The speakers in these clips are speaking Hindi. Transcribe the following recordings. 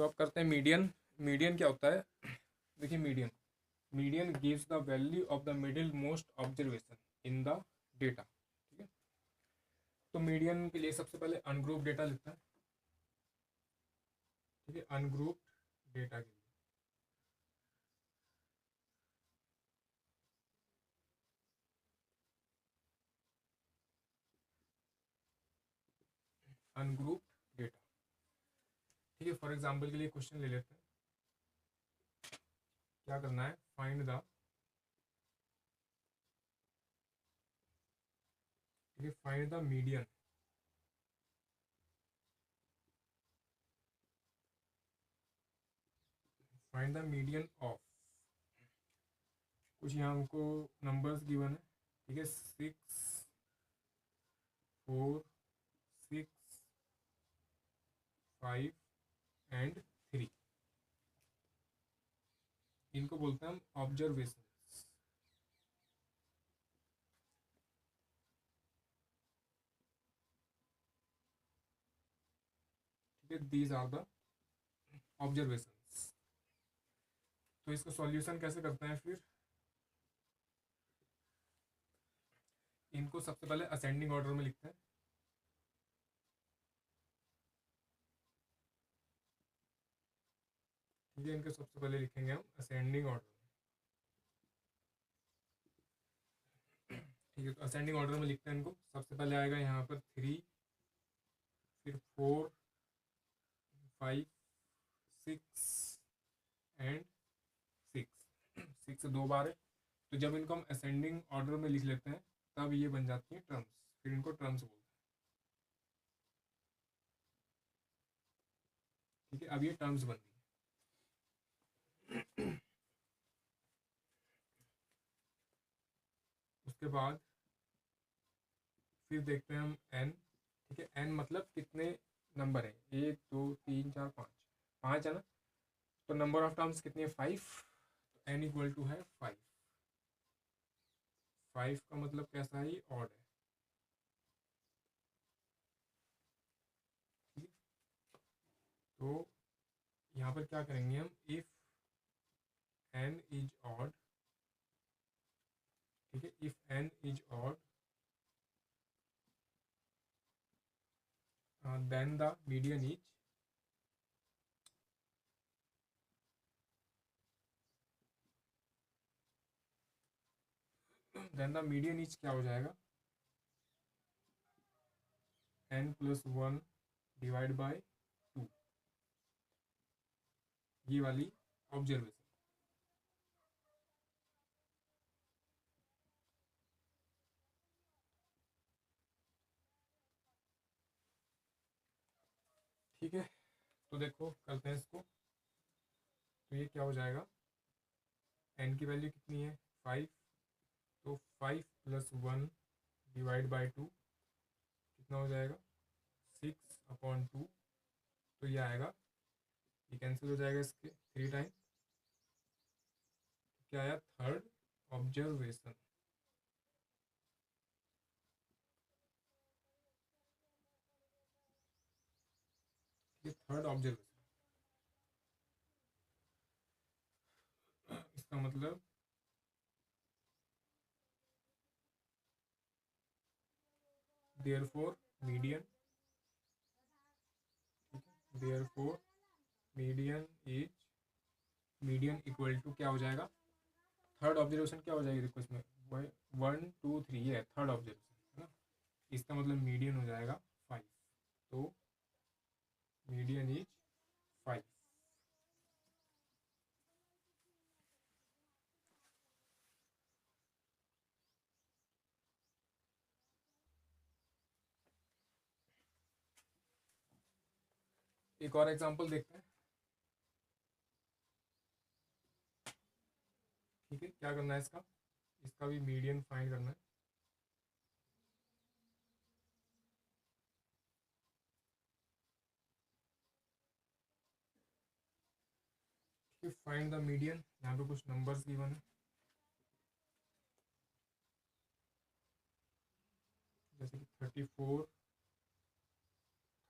तो अब करते हैं मीडियन। मीडियन क्या होता है? देखिए, median median gives the value of the middle most observation in the data. ठीक है, तो मीडियन के लिए सबसे पहले अनग्रुप डेटा लिखता है। ठीक है, अनग्रुप डेटा के लिए अनग्रुप डेटा। ठीक है, फॉर एग्जाम्पल के लिए क्वेश्चन ले लेते हैं। क्या करना है? फाइंड द, ठीक है, find the median, find the median of, कुछ यहाँ हमको नंबर्स गिवन है। ठीक है, 6, 4, 6, 5 एंड 3। इनको बोलते हैं हम ऑब्जर्वेशन। ठीक है, दीज आर द ऑब्जर्वेशंस। तो इसका सॉल्यूशन कैसे करते हैं फिर? इनको सबसे पहले असेंडिंग ऑर्डर में लिखते हैं। ठीक है, इनको सबसे पहले लिखेंगे हम असेंडिंग ऑर्डर में। ठीक है, तो असेंडिंग ऑर्डर में लिखते हैं इनको। सबसे पहले आएगा यहाँ पर 3, फिर 4, 5, 6 एंड 6। 6 दो बार है, तो जब इनको हम असेंडिंग ऑर्डर में लिख लेते हैं तब ये बन जाती है टर्म्स। फिर इनको टर्म्स बोलते हैं। ठीक है, अब ये टर्म्स बन गई। उसके बाद फिर देखते हैं हम एन। ठीक है, एन मतलब कितने नंबर है? 1, 2, 3, 4, 5। 5 है ना, तो नंबर ऑफ टर्म्स कितनी है? 5। तो एन इक्वल टू है 5। 5 का मतलब कैसा है? ये ऑड है। ठीक है, तो यहाँ पर क्या करेंगे हम? इफ एन इज ऑड, ठीक है, if N is odd then the median is, then the median is क्या हो जाएगा? एन प्लस 1 डिवाइड बाय 2, ये वाली ऑब्जर्वेशन। ठीक है, तो देखो करते हैं इसको। तो ये क्या हो जाएगा? एन की वैल्यू कितनी है? 5। तो 5 प्लस 1 डिवाइड बाय 2 कितना हो जाएगा? 6/2। तो ये आएगा, ये कैंसिल हो जाएगा इसके 3 टाइम। तो क्या आया? Third observation. ये थर्ड ऑब्जर्वेशन। इसका मतलब देयरफॉर मीडियन, ठीक है, therefore median is, median equal to क्या हो जाएगा? थर्ड ऑब्जर्वेशन क्या हो जाएगी? देखो इसमें 1, 2, 3 है थर्ड ऑब्जर्वेशन, है ना। इसका मतलब मीडियन हो जाएगा 5। तो मीडियन इज 5। एक और एग्जांपल देखते हैं। ठीक है, क्या करना है इसका? इसका भी मीडियन फाइंड करना है। ठीक है, फाइंड द मीडियन। यहाँ पे कुछ नंबर्स गिवन है, जैसे कि 34,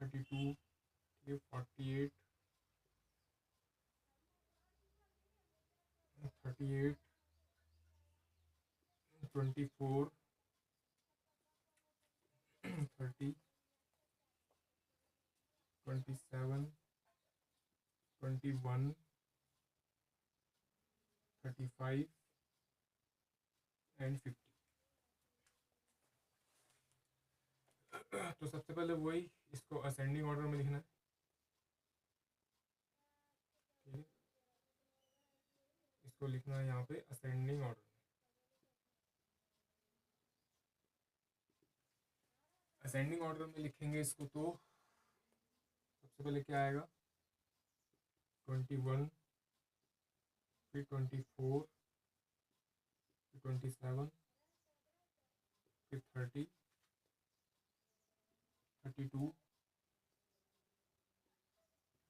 32, ठीक है, 48, 48, 24, 30, 27, 21, 35 एंड 50। तो सबसे पहले वही इसको असेंडिंग ऑर्डर में लिखना है, ठीक है। इसको लिखना है यहाँ पे असेंडिंग ऑर्डर। असेंडिंग ऑर्डर में लिखेंगे इसको तो सबसे पहले क्या आएगा, 21, फिर 24, फिर 27, फिर 30, 32,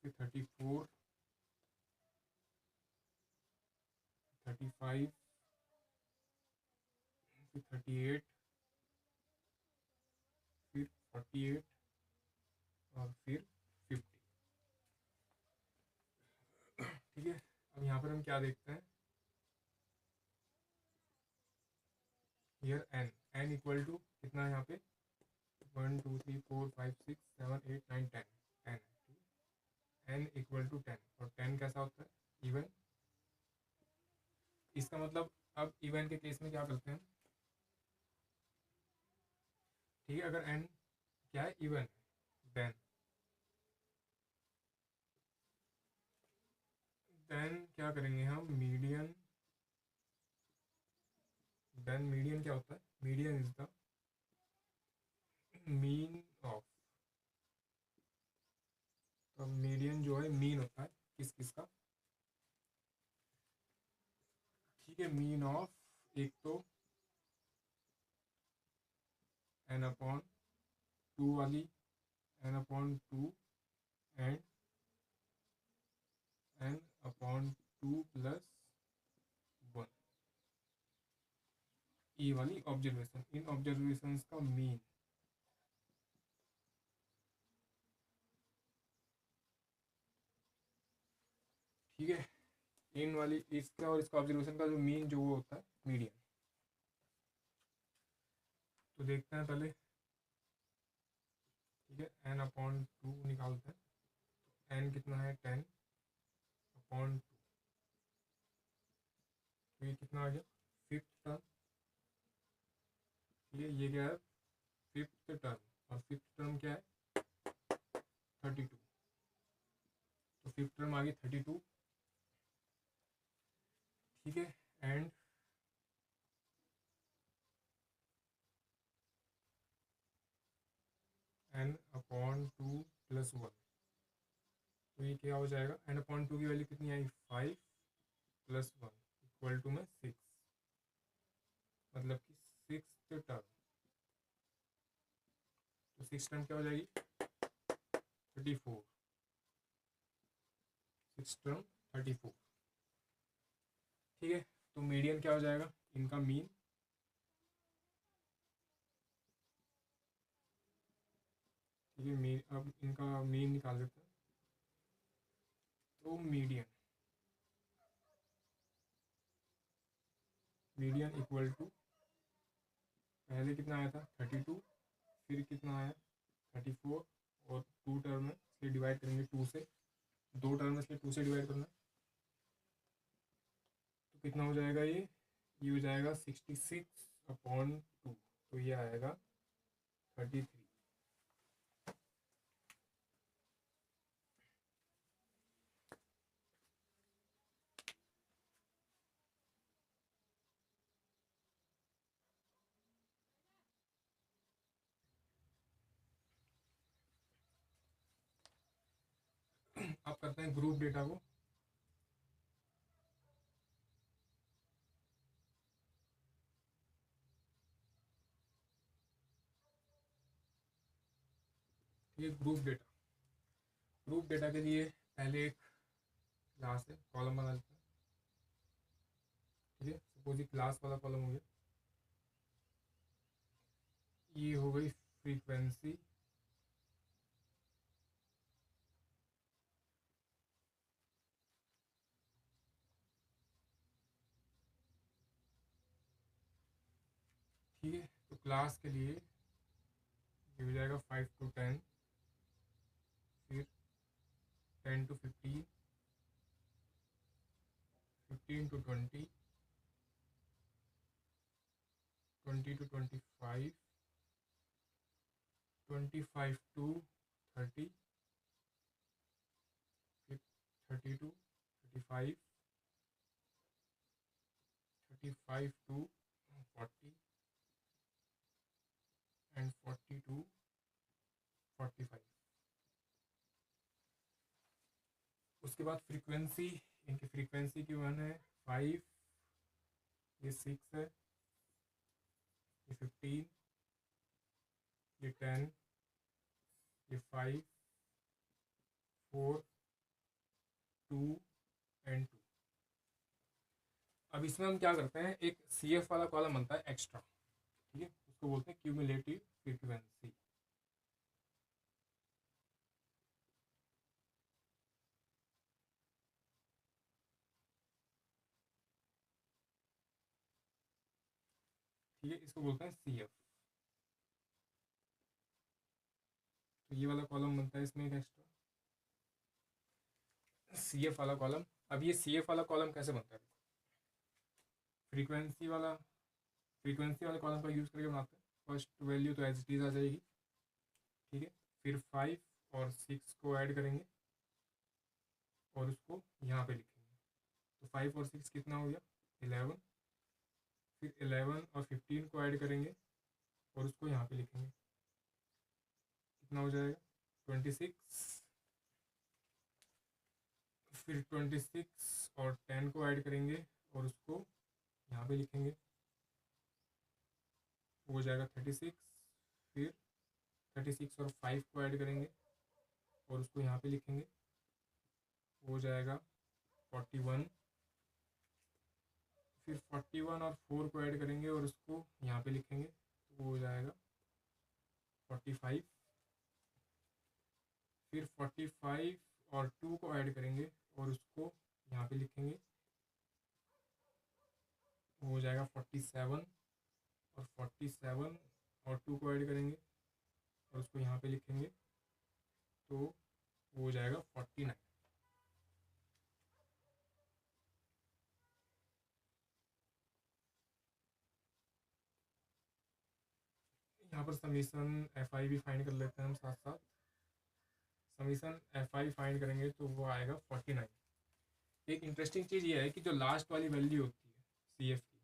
फिर 34, 35, फिर 38, फिर 48 और फिर 50, ठीक है। अब यहाँ पर हम क्या देखते हैं, हियर एन इक्वल टू कितना है यहाँ पे, 1 2 3 4 5 6 7 8 9 10, 10 है, ठीक है। एन इक्वल टू 10, और 10 कैसा होता है, इवन। इसका मतलब अब इवन के केस में क्या करते हैं, ठीक है। अगर एन क्या है, इवन, देन क्या करेंगे हम, मीडियन। देन मीडियन क्या होता है, median is the mean of, तो मीडियन जो है मीन होता है किस किस का, ठीक है। मीन ऑफ एक तो एन अपॉन 2 वाली, N upon 2 and N upon 2 plus 1, ई वाली ऑब्जर्वेशन, इन ऑब्जर्वेशंस का मीन, ठीक है। इन वाली इसका और इसका ऑब्जर्वेशन का जो मीन जो वो होता है मीडियन। तो देखते हैं पहले, ठीक है। एन अपॉन 2 निकालते हैं, तो एन कितना है, 10 अपॉन 2, तो ये कितना आ गया, फिफ्थ टर्म, ठीक है। ये क्या है, फिफ्थ टर्म, और फिफ्थ टर्म क्या है, 32, तो फिफ्थ टर्म आ गई 32, ठीक है। एंड एन अपॉन 2 प्लस 1, तो ये क्या हो जाएगा, एन अपॉन 2 की वैल्यू कितनी आई, 5 प्लस 1 इक्वल टू में 6, मतलब कि सिक्स टर्म। तो सिक्स टर्म क्या हो जाएगी, 34, सिक्स टर्म 34, ठीक है। तो मीडियन क्या हो जाएगा, इनका मीन, ठीक है। मीन, अब इनका मीन निकाल देते हैं, तो मीडियन इक्वल टू, पहले कितना आया था 32, फिर कितना आया 34, और 2 टर्म है इसलिए डिवाइड करेंगे 2 से, 2 टर्म है इसलिए 2 से डिवाइड करना है, तो कितना हो जाएगा ये हो जाएगा 66 अपॉन 2, तो ये आएगा 33। अब करते हैं ग्रुप डेटा को, ये ग्रुप डेटा के लिए पहले एक क्लास है, कॉलम बना लेते हैं, ठीक है। सपोज ये क्लास वाला कॉलम हो गया, ये हो गई फ्रीक्वेंसी, क्लास के लिए ये हो जाएगा 5 to 10, फिर 10 to 15, 15 to 20, 20 to 25, 25 to 30, फिर 30 to 35, 35 to 40 एंड 40 to 45। उसके बाद फ्रीक्वेंसी, इनकी फ्रीक्वेंसी की 1 है 5, ये 6 है, ये 15, ये 10, ये 5, 4, 2 एंड 2। अब इसमें हम क्या करते हैं, एक CF वाला कॉलम बनता है एक्स्ट्रा, ठीक है, उसको बोलते हैं क्यूमुलेटिव फ्रीक्वेंसी। ठीक है, इसको बोलते हैं CF। तो ये वाला कॉलम बनता है इसमें एक एक्स्ट्रा CF वाला कॉलम। अब ये CF वाला कॉलम कैसे बनता है, फ्रीक्वेंसी वाले कॉलम का यूज़ करके बनाते हैं। फर्स्ट वैल्यू तो एज इट इज़ आ जाएगी, ठीक है, फिर 5 और 6 को ऐड करेंगे और उसको यहाँ पे लिखेंगे। तो 5 और 6 कितना हो गया 11, फिर 11 और 15 को ऐड करेंगे और उसको यहाँ पे लिखेंगे, कितना हो जाएगा 26, फिर 26 और 10 को ऐड करेंगे और उसको यहाँ पे लिखेंगे, हो जाएगा 36, फिर 36 और 5 को ऐड करेंगे और उसको यहाँ पे लिखेंगे, हो जाएगा 41, फिर 41 और 4 को ऐड करेंगे और उसको यहाँ पे लिखेंगे, तो वो हो जाएगा 45, फिर 45 और 2 को ऐड करेंगे और उसको यहाँ पे लिखेंगे, हो जाएगा 47, और 47 और 2 को ऐड करेंगे और उसको यहाँ पे लिखेंगे, तो हो जाएगा 49। यहाँ पर समीशन FI भी फाइंड कर लेते हैं हम साथ साथ। समीशन FI फाइंड करेंगे तो वो आएगा 49। एक इंटरेस्टिंग चीज़ ये है कि जो लास्ट वाली वैल्यू होती है CF की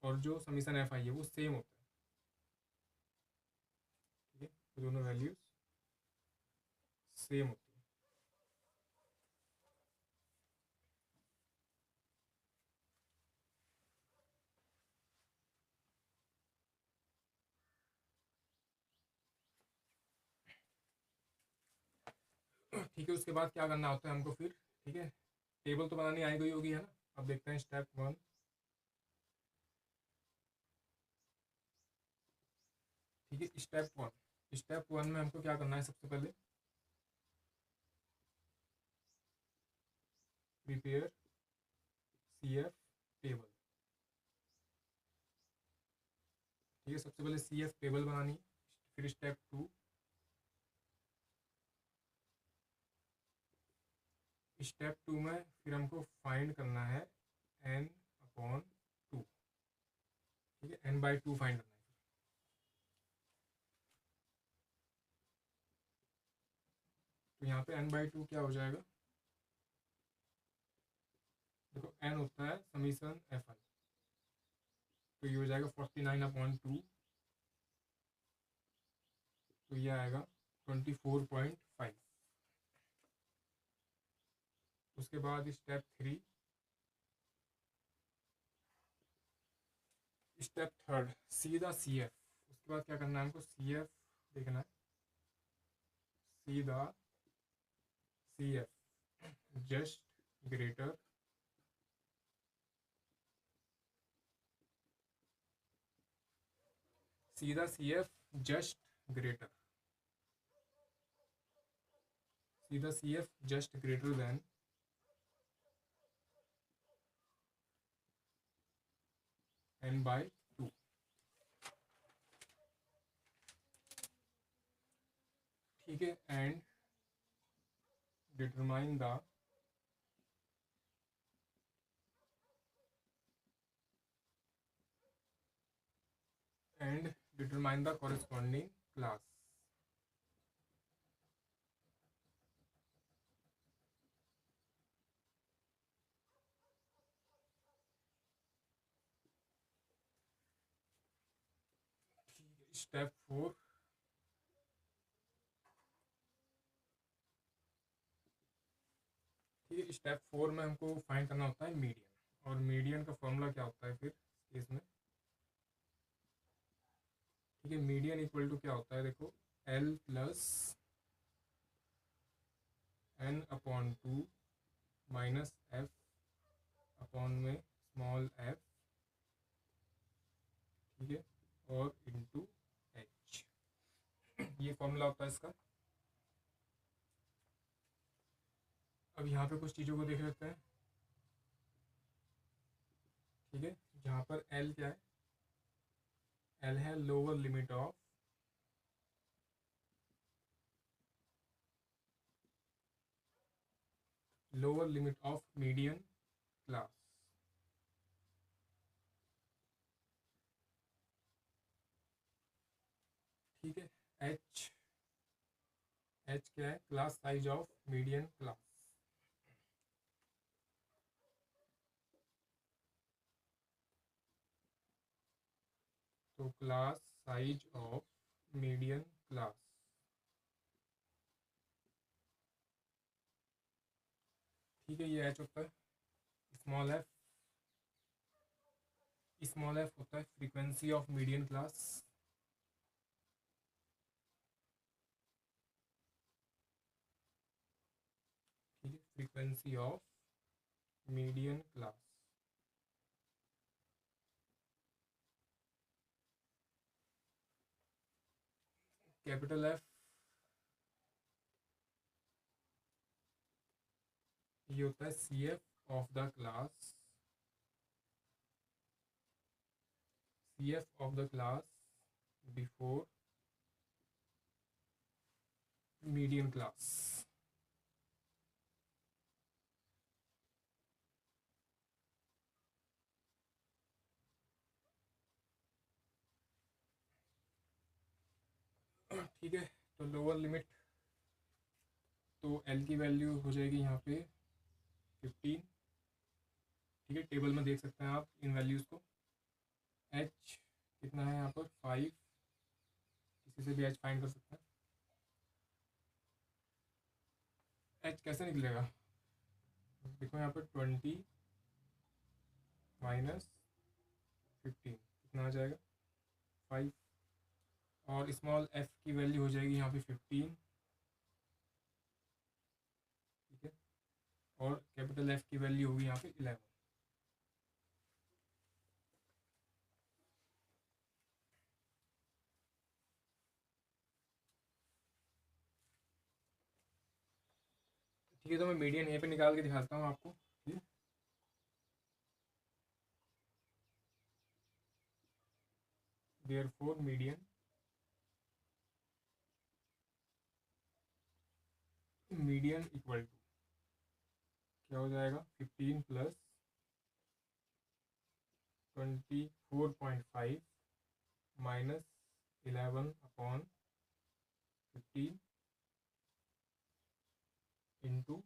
और जो समीशन FI है वो सेम होता है, ठीक है, तो दोनों वैल्यूज सेम होती है। ठीक है, उसके बाद क्या करना होता है हमको फिर, ठीक है, टेबल तो बनानी आई गई होगी है ना। अब देखते हैं स्टेप 1। ठीक है, स्टेप 1 में हमको क्या करना है, सबसे पहले प्रिपेयर CF टेबल। ठीक है, सबसे पहले CF टेबल बनानी है। फिर स्टेप 2, स्टेप 2 में फिर हमको फाइंड करना है n/2। ठीक है, n/2 फाइंड करना है। तो यहाँ पे n/2 क्या हो जाएगा, देखो n होता है समीशन FI, तो ये हो जाएगा 49/2, तो ये आएगा 24.5। उसके बाद स्टेप 3, स्टेप 3 सीधा CF। उसके बाद क्या करना है हमको, CF देखना है, सीधा CF जस्ट ग्रेटर सीधा CF जस्ट ग्रेटर सीधा CF just greater than n/2। ठीक है, and determine the corresponding class. Step 4, ठीक है, स्टेप 4 में हमको फाइंड करना होता है मीडियन, और मीडियन का फॉर्मूला क्या होता है फिर इसमें, ठीक है। मीडियन इक्वल टू क्या होता है, देखो, L plus N upon 2 minus F upon में स्मॉल f, ठीक है, और इंटू h, ये फॉर्मूला होता है इसका। अब यहाँ पे कुछ चीज़ों को देख लेते हैं, ठीक है। जहाँ पर L क्या है, L है lower limit of median class, ठीक है। H क्या है, class size of median class, तो class size of median class, ठीक है, ये H होता है। स्मॉल f होता है फ्रीक्वेंसी ऑफ मीडियन क्लास, ठीक है, frequency of median class, capital F ये होता है CF of the class, before median class, ठीक है। तो लोअर लिमिट, तो L की वैल्यू हो जाएगी यहाँ पे 15, ठीक है, टेबल में देख सकते हैं आप इन वैल्यूज़ को। H कितना है यहाँ पर 5, किसी से भी H फाइंड कर सकते हैं। H कैसे निकलेगा, देखो यहाँ पर 20 माइनस 15 कितना आ जाएगा 5, और स्मॉल f की वैल्यू हो जाएगी यहाँ पे 15, ठीक है, और कैपिटल F की वैल्यू होगी यहाँ पे 11, ठीक है। तो मैं मीडियन यहीं पे निकाल के दिखाता हूँ आपको, ठीक है। देयरफॉर मीडियन इक्वल टू क्या हो जाएगा 15 प्लस 24.5 माइनस 11 अपॉन 15 इंटू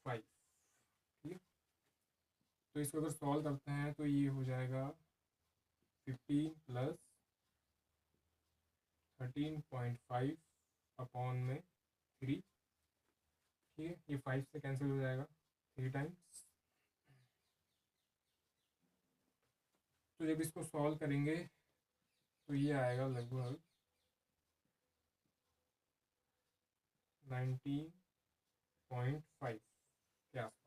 5, ठीक है। तो इसको अगर सॉल्व करते हैं तो ये हो जाएगा 15 प्लस 13.5 अपॉन में 3, ठीक है, ये 5 से कैंसिल हो जाएगा 3 टाइम्स। तो जब इसको सॉल्व करेंगे तो ये आएगा लगभग 19.5 के आसपास,